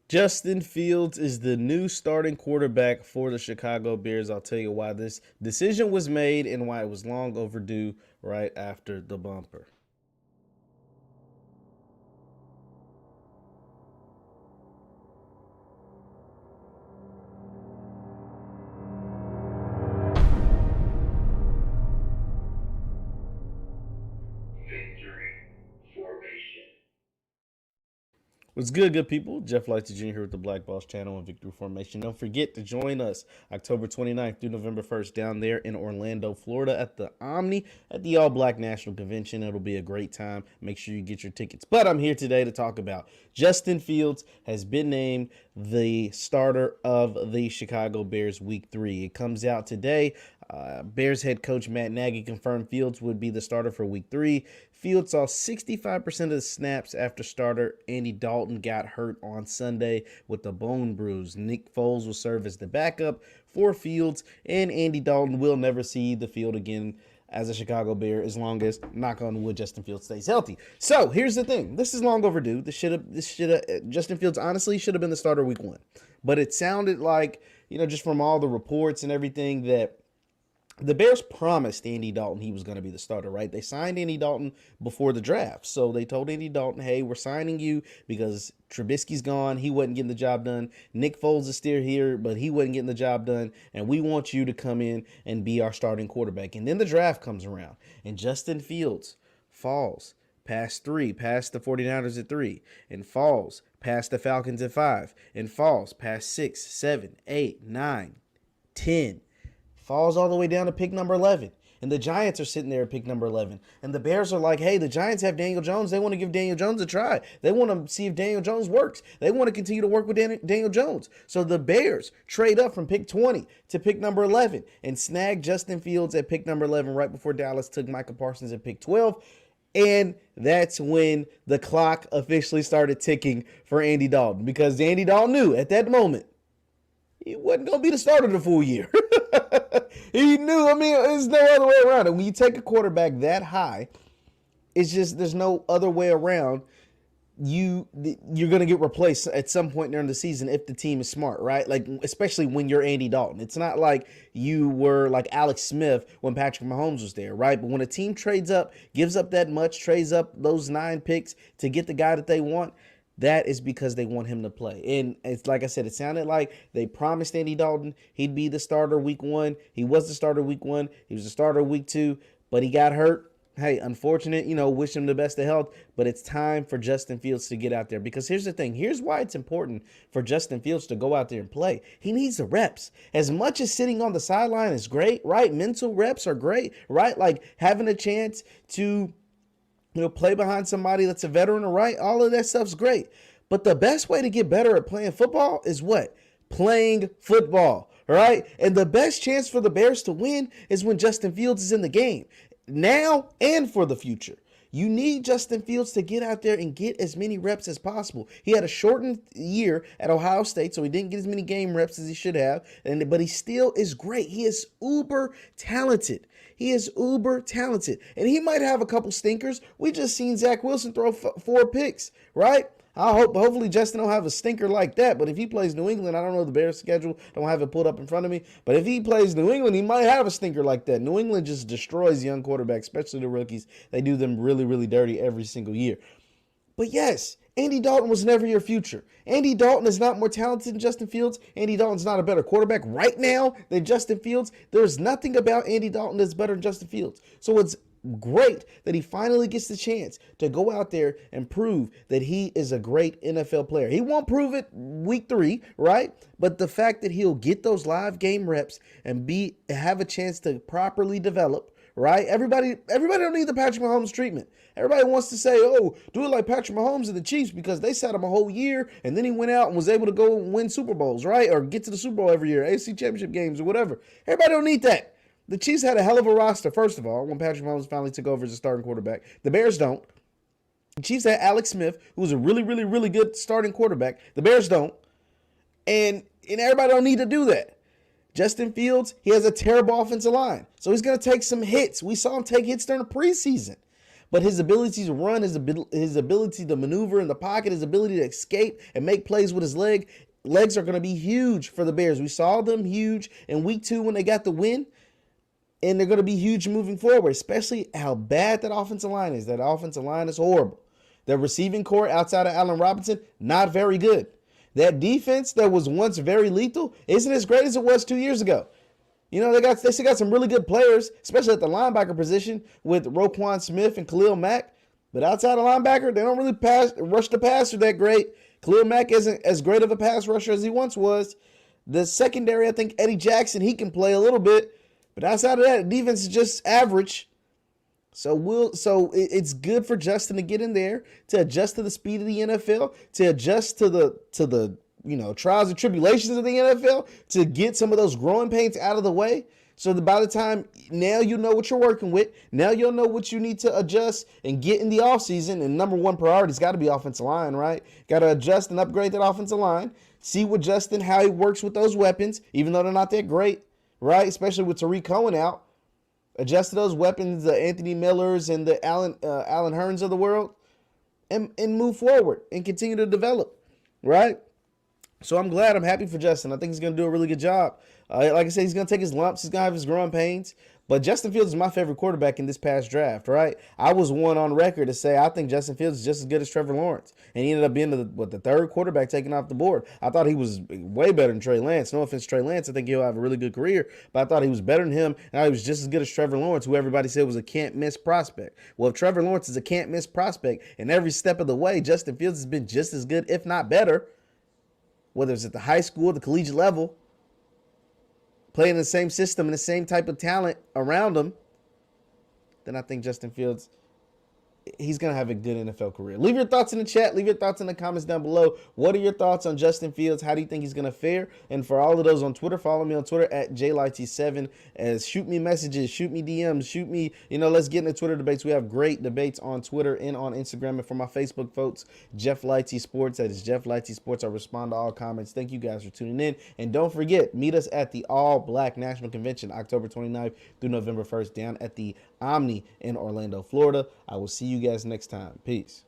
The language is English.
Justin Fields is the new starting quarterback for the Chicago Bears. I'll tell you why this decision was made and why it was long overdue right after the bumper. What's good people? Jeff Lights Jr. here with the Black Boss Channel and Victory Formation. Don't forget to join us October 29th through November 1st down there in Orlando, Florida at the Omni at the All Black National Convention. It'll be a great time. Make sure you get your tickets. But I'm here today to talk about Justin Fields has been named the starter of the Chicago Bears Week 3. It comes out today. Bears head coach Matt Nagy confirmed Fields would be the starter for Week 3. Fields saw 65% of the snaps after starter Andy Dalton got hurt on Sunday with a bone bruise. Nick Foles will serve as the backup for Fields, and Andy Dalton will never see the field again as a Chicago Bear as long as, knock on wood, Justin Fields stays healthy. So here's the thing: this is long overdue. Justin Fields honestly should have been the starter Week 1, but it sounded like, just from all the reports and everything, that the Bears promised Andy Dalton he was going to be the starter, right? They signed Andy Dalton before the draft. So they told Andy Dalton, hey, we're signing you because Trubisky's gone. He wasn't getting the job done. Nick Foles is still here, but he wasn't getting the job done. And we want you to come in and be our starting quarterback. And then the draft comes around, and Justin Fields falls past the 49ers at 3, and falls past the Falcons at 5, and falls past 6, 7, 8, 9, 10. Falls all the way down to pick number 11. And the Giants are sitting there at pick number 11. And the Bears are like, hey, the Giants have Daniel Jones. They want to give Daniel Jones a try. They want to see if Daniel Jones works. They want to continue to work with Daniel Jones. So the Bears trade up from pick 20 to pick number 11 and snag Justin Fields at pick number 11 right before Dallas took Micah Parsons at pick 12. And that's when the clock officially started ticking for Andy Dalton, because Andy Dalton knew at that moment he wasn't going to be the starter the full year. He knew. There's no other way around it. When you take a quarterback that high, it's just there's no other way around. You're going to get replaced at some point during the season if the team is smart, right? Like, especially when you're Andy Dalton. It's not like you were like Alex Smith when Patrick Mahomes was there, right? But when a team trades up, gives up that much, trades up those 9 picks to get the guy that they want, that is because they want him to play. And it's like I said, it sounded like they promised Andy Dalton he'd be the starter Week 1. He was the starter Week 1. He was the starter Week 2, but he got hurt. Hey, unfortunate, wish him the best of health, but it's time for Justin Fields to get out there. Because here's the thing. Here's why it's important for Justin Fields to go out there and play. He needs the reps. As much as sitting on the sideline is great, right? Mental reps are great, right? Like having a chance to play behind somebody that's a veteran, right? All of that stuff's great. But the best way to get better at playing football is what? Playing football, right? And the best chance for the Bears to win is when Justin Fields is in the game, now and for the future. You need Justin Fields to get out there and get as many reps as possible. He had a shortened year at Ohio State, so he didn't get as many game reps as he should have, but he still is great. He is uber talented. He is uber talented. And he might have a couple stinkers. We just seen Zach Wilson throw 4 picks, right? Hopefully Justin don't have a stinker like that. But if he plays New England, I don't know the Bears' schedule. Don't have it pulled up in front of me. But if he plays New England, he might have a stinker like that. New England just destroys young quarterbacks, especially the rookies. They do them really, really dirty every single year. But yes, Andy Dalton was never your future. Andy Dalton is not more talented than Justin Fields. Andy Dalton's not a better quarterback right now than Justin Fields. There's nothing about Andy Dalton that's better than Justin Fields. So it's great that he finally gets the chance to go out there and prove that he is a great NFL player. He won't prove it Week 3, right? But the fact that he'll get those live game reps and have a chance to properly develop, right? Everybody don't need the Patrick Mahomes treatment. Everybody wants to say, oh, do it like Patrick Mahomes and the Chiefs because they sat him a whole year and then he went out and was able to go win Super Bowls, right? Or get to the Super Bowl every year, AFC Championship games or whatever. Everybody don't need that. The Chiefs had a hell of a roster, first of all, when Patrick Mahomes finally took over as a starting quarterback. The Bears don't. The Chiefs had Alex Smith, who was a really, really, really good starting quarterback. The Bears don't. And everybody don't need to do that. Justin Fields, he has a terrible offensive line. So he's going to take some hits. We saw him take hits during the preseason. But his ability to run, his ability to maneuver in the pocket, his ability to escape and make plays with his legs are going to be huge for the Bears. We saw them huge in week 2 when they got the win, and they're going to be huge moving forward, especially how bad that offensive line is. That offensive line is horrible. The receiving core outside of Allen Robinson, not very good. That defense that was once very lethal isn't as great as it was 2 years ago. You know, they still got some really good players, especially at the linebacker position with Roquan Smith and Khalil Mack. But outside of linebacker, they don't really rush the passer that great. Khalil Mack isn't as great of a pass rusher as he once was. The secondary, I think Eddie Jackson, he can play a little bit. But outside of that, the defense is just average. So it's good for Justin to get in there, to adjust to the speed of the NFL, to adjust to the trials and tribulations of the NFL, to get some of those growing pains out of the way. So that by the time now you know what you're working with, now you'll know what you need to adjust and get in the offseason. And number one priority's got to be offensive line, right? Got to adjust and upgrade that offensive line. See what Justin, how he works with those weapons, even though they're not that great, right? Especially with Tariq Cohen out. Adjust to those weapons, the Anthony Millers and the Allen Hearns of the world, and move forward and continue to develop, right? So I'm happy for Justin. I think he's going to do a really good job. Like I said, he's going to take his lumps. He's going to have his growing pains. But Justin Fields is my favorite quarterback in this past draft, right? I was one on record to say I think Justin Fields is just as good as Trevor Lawrence. And he ended up being the third quarterback taken off the board. I thought he was way better than Trey Lance. No offense, Trey Lance. I think he'll have a really good career. But I thought he was better than him. And I was just as good as Trevor Lawrence, who everybody said was a can't-miss prospect. Well, if Trevor Lawrence is a can't-miss prospect, and every step of the way, Justin Fields has been just as good, if not better, whether it's at the high school, the collegiate level, playing in the same system and the same type of talent around him, then I think Justin Fields, he's going to have a good NFL career. Leave your thoughts in the chat. Leave your thoughts in the comments down below. What are your thoughts on Justin Fields? How do you think he's going to fare? And for all of those on Twitter, follow me on Twitter at JLighty7. As shoot me messages, shoot me DMs, shoot me, let's get into Twitter debates. We have great debates on Twitter and on Instagram. And for my Facebook folks, Jeff Lighty Sports. That is Jeff Lighty Sports. I respond to all comments. Thank you guys for tuning in. And don't forget, meet us at the All Black National Convention, October 29th through November 1st, down at the Omni in Orlando, Florida. I will see you guys next time. Peace.